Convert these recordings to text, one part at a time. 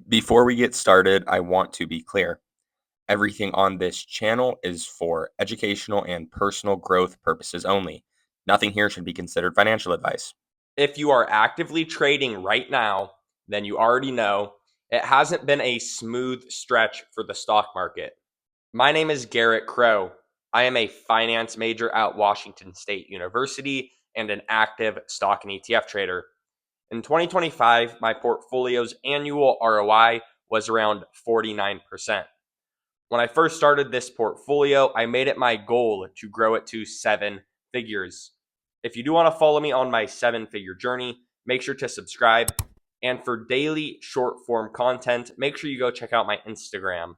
Before we get started, I want to be clear. Everything on this channel is for educational and personal growth purposes only. Nothing here should be considered financial advice. If you are actively trading right now, then you already know it hasn't been a smooth stretch for the stock market. My name is Garrett Crow. I am a finance major at Washington State University and an active stock and ETF trader. In 2025, my portfolio's annual ROI was around 49%. When I first started this portfolio, I made it my goal to grow it to seven figures. If you do want to follow me on my seven-figure journey, make sure to subscribe. And for daily short form content, make sure you go check out my Instagram.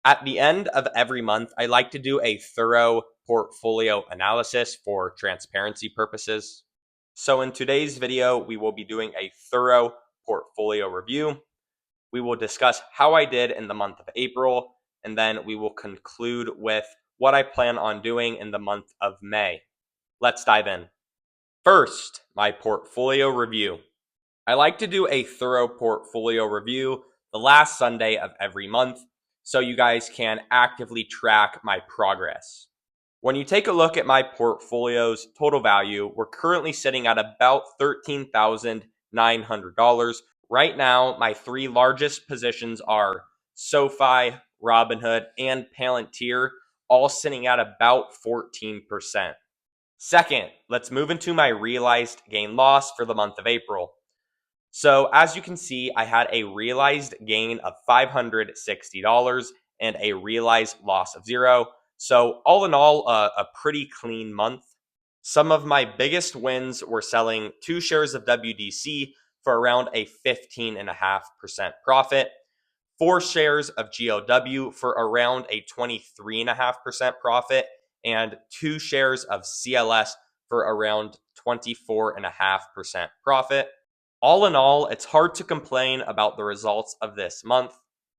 At the end of every month, I like to do a thorough portfolio analysis for transparency purposes. So in today's video, we will be doing a thorough portfolio review. We will discuss how I did in the month of April, and then we will conclude with what I plan on doing in the month of May. Let's dive in. First, my portfolio review. I like to do a thorough portfolio review the last Sunday of every month so you guys can actively track my progress. When you take a look at my portfolio's total value, we're currently sitting at about $13,900. Right now, my three largest positions are SoFi, Robinhood, and Palantir, all sitting at about 14%. Second, let's move into my realized gain loss for the month of April. So as you can see, I had a realized gain of $560 and a realized loss of zero. So all in all, a pretty clean month. Some of my biggest wins were selling 2 shares of WDC for around a 15.5% profit, 4 shares of GLW for around a 23.5% profit, and 2 shares of CLS for around 24.5% profit. All in all, it's hard to complain about the results of this month,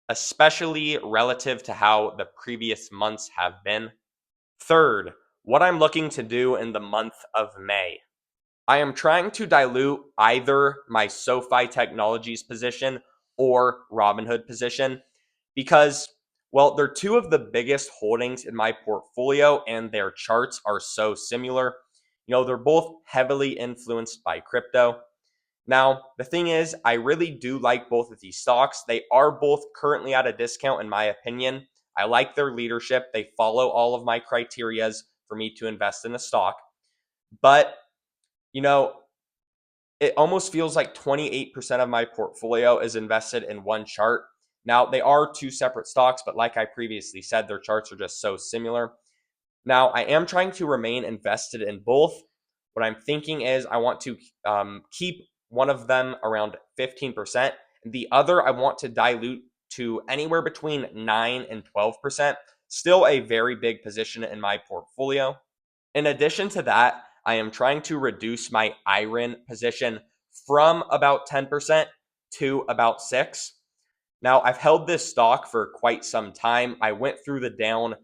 especially relative to how the previous months have been. Third, what I'm looking to do in the month of May. I am trying to dilute either my SoFi Technologies position or Robinhood position because, well, they're two of the biggest holdings in my portfolio and their charts are so similar. They're both heavily influenced by crypto. Now, the thing is, I really do like both of these stocks. They are both currently at a discount, in my opinion. I like their leadership. They follow all of my criterias for me to invest in a stock. But, you know, it almost feels like 28% of my portfolio is invested in one chart. Now, they are two separate stocks, but like I previously said, their charts are just so similar. Now, I am trying to remain invested in both. What I'm thinking is I want to keep one of them around 15%. The other, I want to dilute to anywhere between 9 and 12%. Still a very big position in my portfolio. In addition to that, I am trying to reduce my IRIN position from about 10% to about 6. Now, I've held this stock for quite some time. I went through the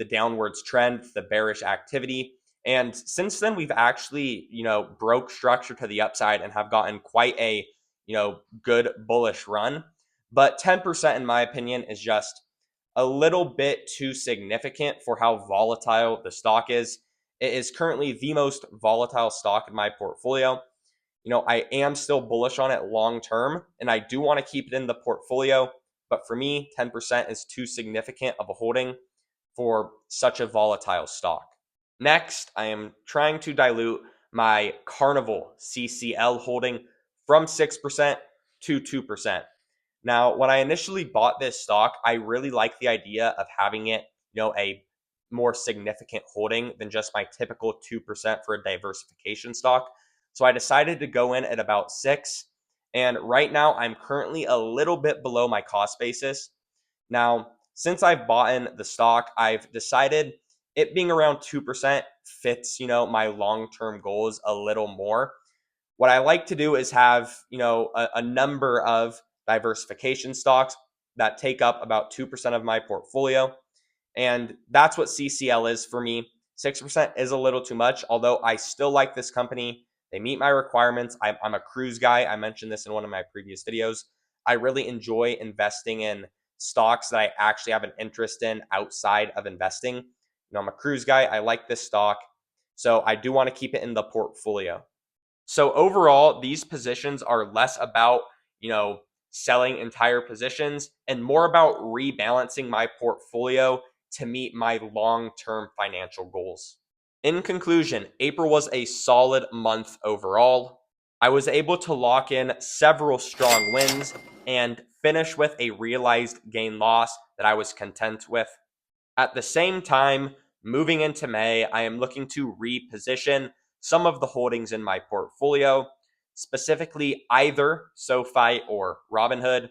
downwards trend, the bearish activity, and since then we've actually, broke structure to the upside and have gotten quite a, good bullish run. But 10% in my opinion is just a little bit too significant for how volatile the stock is. It is currently the most volatile stock in my portfolio. I am still bullish on it long term, and I do want to keep it in the portfolio. But for me, 10% is too significant of a holding for such a volatile stock. Next, I am trying to dilute my Carnival CCL holding from 6% to 2%. Now, when I initially bought this stock, I really liked the idea of having it, a more significant holding than just my typical 2% for a diversification stock. So I decided to go in at about 6. And right now, I'm currently a little bit below my cost basis. Now, since I've bought in the stock, I've decided it being around 2% fits, my long-term goals a little more. What I like to do is have, a number of diversification stocks that take up about 2% of my portfolio. And that's what CCL is for me. 6% is a little too much, although I still like this company. They meet my requirements. I'm a cruise guy. I mentioned this in one of my previous videos. I really enjoy investing in stocks that I actually have an interest in outside of investing. I'm a cruise guy. I like this stock. So I do want to keep it in the portfolio. So overall, these positions are less about, selling entire positions and more about rebalancing my portfolio to meet my long-term financial goals. In conclusion, April was a solid month overall. I was able to lock in several strong wins and finish with a realized gain loss that I was content with. At the same time, moving into May, I am looking to reposition some of the holdings in my portfolio, specifically either SoFi or Robinhood,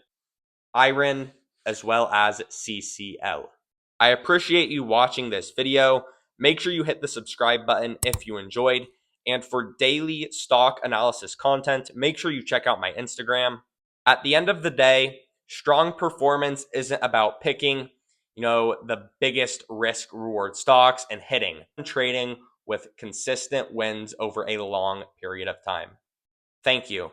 IREN, as well as CCL. I appreciate you watching this video. Make sure you hit the subscribe button if you enjoyed. And for daily stock analysis content, make sure you check out my Instagram. At the end of the day, strong performance isn't about picking, the biggest risk reward stocks and hitting trading with consistent wins over a long period of time. Thank you.